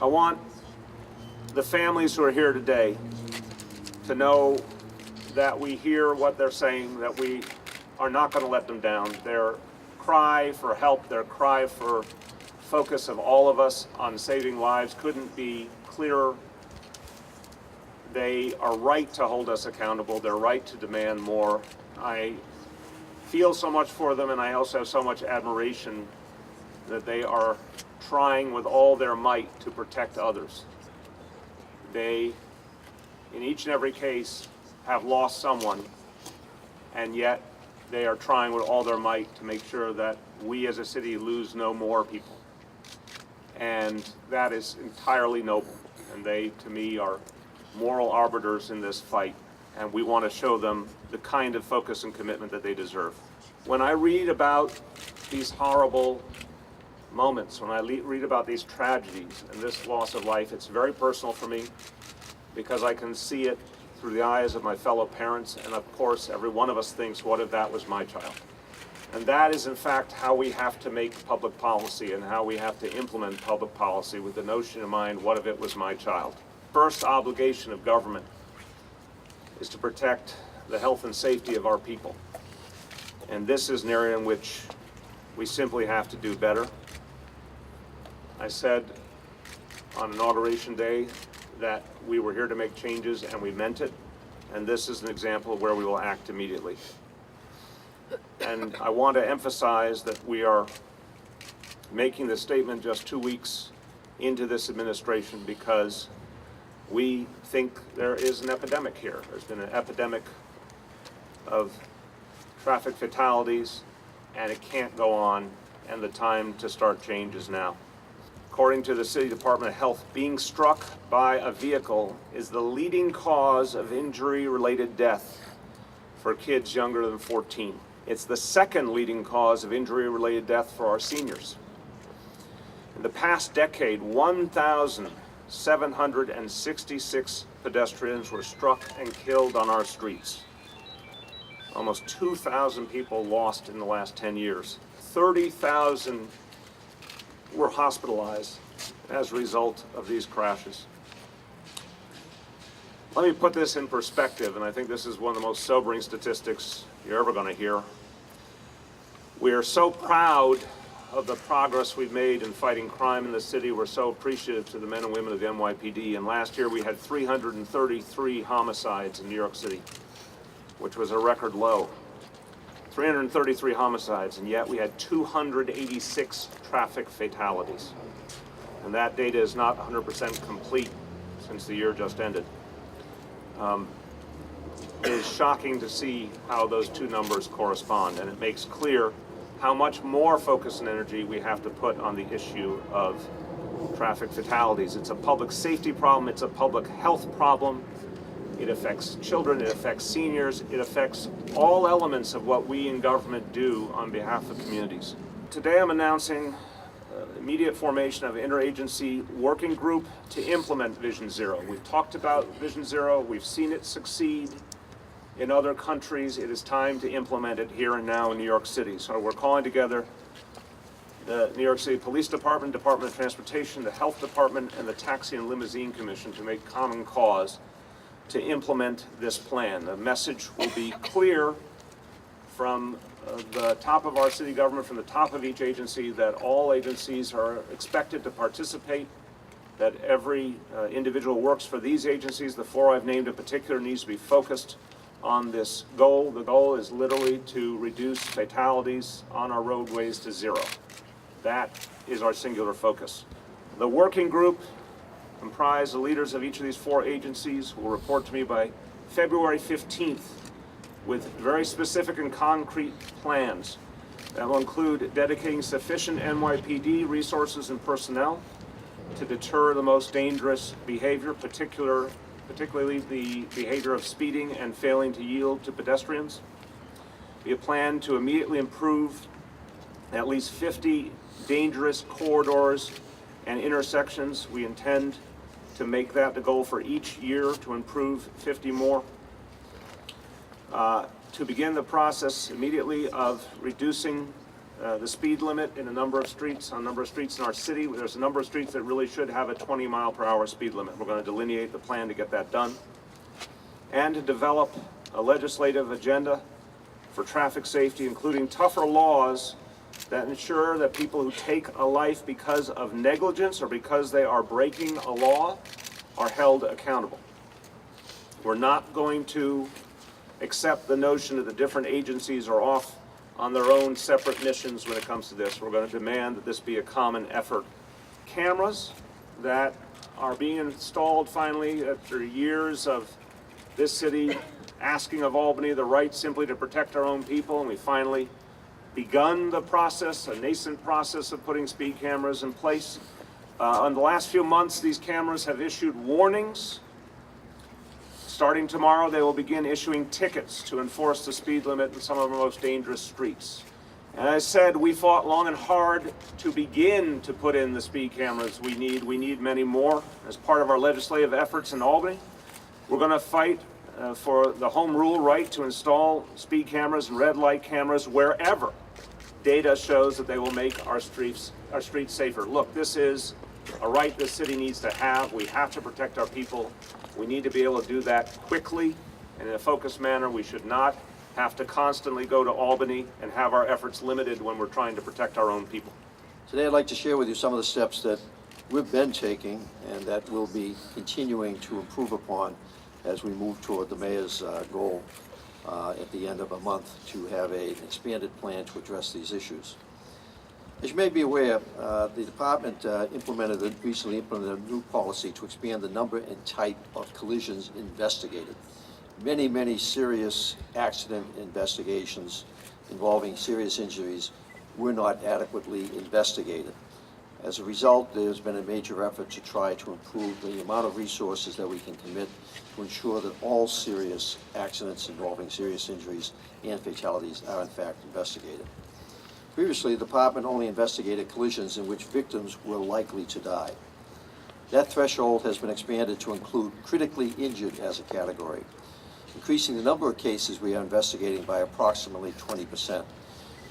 I want the families who are here today to know that we hear what they're saying, that we are not going to let them down. Their cry for help, their cry for focus of all of us on saving lives couldn't be clearer. They are right to hold us accountable. They're right to demand more. I feel so much for them, and I also have so much admiration that they are trying with all their might to protect others. They, in each and every case, have lost someone, and yet they are trying with all their might to make sure that we as a city lose no more people. And that is entirely noble. And they, to me, are moral arbiters in this fight. And we want to show them the kind of focus and commitment that they deserve. When I read about these horrible moments, when I read about these tragedies and this loss of life, it's very personal for me because I can see it through the eyes of my fellow parents, and of course every one of us thinks, what if that was my child? And that is in fact how we have to make public policy and how we have to implement public policy, with the notion in mind, what if it was my child? First obligation of government is to protect the health and safety of our people. And this is an area in which we simply have to do better. I said on Inauguration Day that we were here to make changes, and we meant it. And this is an example of where we will act immediately. And I want to emphasize that we are making this statement just 2 weeks into this administration because we think there is an epidemic here. There's been an epidemic of traffic fatalities, and it can't go on, and the time to start change is now. According to the City Department of Health, being struck by a vehicle is the leading cause of injury-related death for kids younger than 14. It's the second leading cause of injury-related death for our seniors. In the past decade, 1,766 pedestrians were struck and killed on our streets. Almost 2,000 people lost in the last 10 years. 30,000 were hospitalized as a result of these crashes. Let me put this in perspective, and I think this is one of the most sobering statistics you're ever going to hear. We are so proud of the progress we've made in fighting crime in the city. We're so appreciative to the men and women of the NYPD. And last year we had 333 homicides in New York City, which was a record low. 333 homicides, and yet we had 286 traffic fatalities. And that data is not 100% complete since the year just ended. It is shocking to see how those two numbers correspond, and it makes clear how much more focus and energy we have to put on the issue of traffic fatalities. It's a public safety problem, it's a public health problem. It affects children, it affects seniors, it affects all elements of what we in government do on behalf of communities. Today I'm announcing immediate formation of an interagency working group to implement Vision Zero. We've talked about Vision Zero, we've seen it succeed in other countries. It is time to implement it here and now in New York City. So we're calling together the New York City Police Department, Department of Transportation, the Health Department, and the Taxi and Limousine Commission to make common cause to implement this plan. The message will be clear from the top of our city government, from the top of each agency, that all agencies are expected to participate, that every individual works for these agencies. The four I've named in particular needs to be focused on this goal. The goal is literally to reduce fatalities on our roadways to zero. That is our singular focus. The working group, comprised the leaders of each of these four agencies, will report to me by February 15th with very specific and concrete plans that will include dedicating sufficient NYPD resources and personnel to deter the most dangerous behavior, particularly the behavior of speeding and failing to yield to pedestrians. We have planned to immediately improve at least 50 dangerous corridors and intersections. We intend to make that the goal for each year, to improve 50 more. To begin the process immediately of reducing the speed limit in a number of streets, on a number of streets in our city. There's a number of streets that really should have a 20-mile-per-hour speed limit. We're going to delineate the plan to get that done. And to develop a legislative agenda for traffic safety, including tougher laws that ensure that people who take a life because of negligence or because they are breaking a law are held accountable. We're not going to accept the notion that the different agencies are off on their own separate missions when it comes to this. We're going to demand that this be a common effort. Cameras that are being installed finally after years of this city asking of Albany the right simply to protect our own people, and we finally begun the process, a nascent process of putting speed cameras in place. In the last few months, these cameras have issued warnings. Starting tomorrow, they will begin issuing tickets to enforce the speed limit in some of our most dangerous streets. And I said, we fought long and hard to begin to put in the speed cameras we need. We need many more as part of our legislative efforts in Albany. We're going to fight for the home rule right to install speed cameras and red light cameras wherever data shows that they will make our streets safer. Look, this is a right this city needs to have. We have to protect our people. We need to be able to do that quickly and in a focused manner. We should not have to constantly go to Albany and have our efforts limited when we're trying to protect our own people. Today I'd like to share with you some of the steps that we've been taking and that we'll be continuing to improve upon as we move toward the mayor's goal at the end of a month to have an expanded plan to address these issues. As you may be aware, the department recently implemented a new policy to expand the number and type of collisions investigated. Many serious accident investigations involving serious injuries were not adequately investigated. As a result, there's been a major effort to try to improve the amount of resources that we can commit to ensure that all serious accidents involving serious injuries and fatalities are in fact investigated. Previously, the department only investigated collisions in which victims were likely to die. That threshold has been expanded to include critically injured as a category, increasing the number of cases we are investigating by approximately 20%.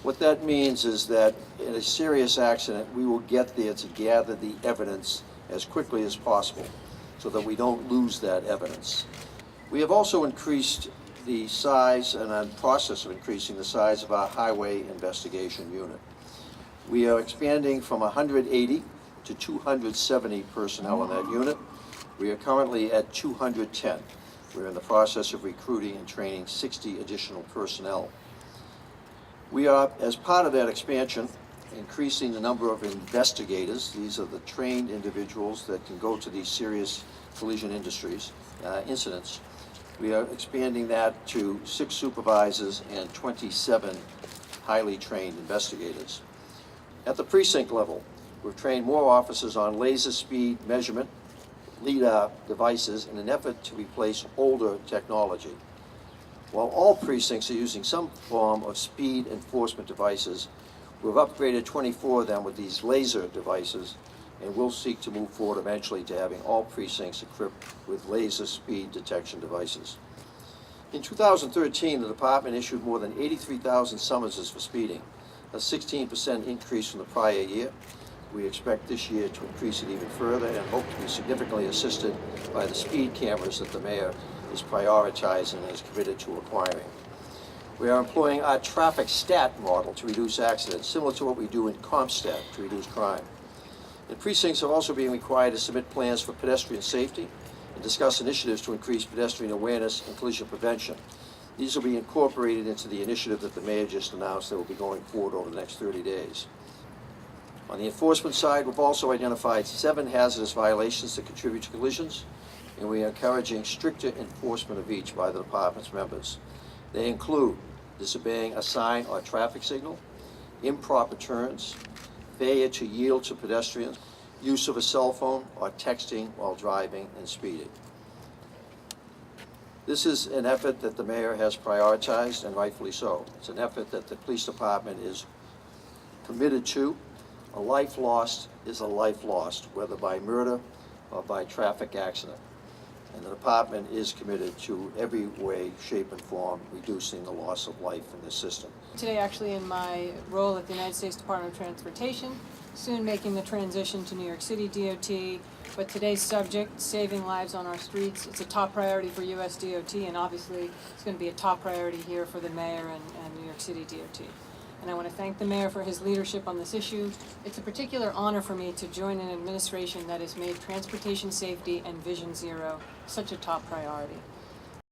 What that means is that in a serious accident, we will get there to gather the evidence as quickly as possible so that we don't lose that evidence. We have also increased the size and are in the process of increasing the size of our highway investigation unit. We are expanding from 180 to 270 personnel in that unit. We are currently at 210. We're in the process of recruiting and training 60 additional personnel. We are, as part of that expansion, increasing the number of investigators. These are the trained individuals that can go to these serious collision incidents. We are expanding that to 6 supervisors and 27 highly trained investigators. At the precinct level, we've trained more officers on laser speed measurement, LIDAR devices in an effort to replace older technology. While all precincts are using some form of speed enforcement devices, we've upgraded 24 of them with these laser devices, and we'll seek to move forward eventually to having all precincts equipped with laser speed detection devices. In 2013, the department issued more than 83,000 summonses for speeding, a 16% increase from the prior year. We expect this year to increase it even further and hope to be significantly assisted by the speed cameras that the mayor is prioritizing and is committed to acquiring. We are employing our traffic stat model to reduce accidents, similar to what we do in CompStat to reduce crime. And precincts are also being required to submit plans for pedestrian safety and discuss initiatives to increase pedestrian awareness and collision prevention. These will be incorporated into the initiative that the mayor just announced that will be going forward over the next 30 days. On the enforcement side, we've also identified 7 hazardous violations that contribute to collisions, and we are encouraging stricter enforcement of each by the department's members. They include disobeying a sign or traffic signal, improper turns, failure to yield to pedestrians, use of a cell phone, or texting while driving and speeding. This is an effort that the mayor has prioritized, and rightfully so. It's an effort that the police department is committed to. A life lost is a life lost, whether by murder or by traffic accident. And the department is committed to every way, shape, and form reducing the loss of life in this system. Today, actually, in my role at the United States Department of Transportation, soon making the transition to New York City DOT. But today's subject, saving lives on our streets, it's a top priority for US DOT, and obviously it's going to be a top priority here for the mayor and New York City DOT. And I want to thank the mayor for his leadership on this issue. It's a particular honor for me to join an administration that has made transportation safety and Vision Zero such a top priority.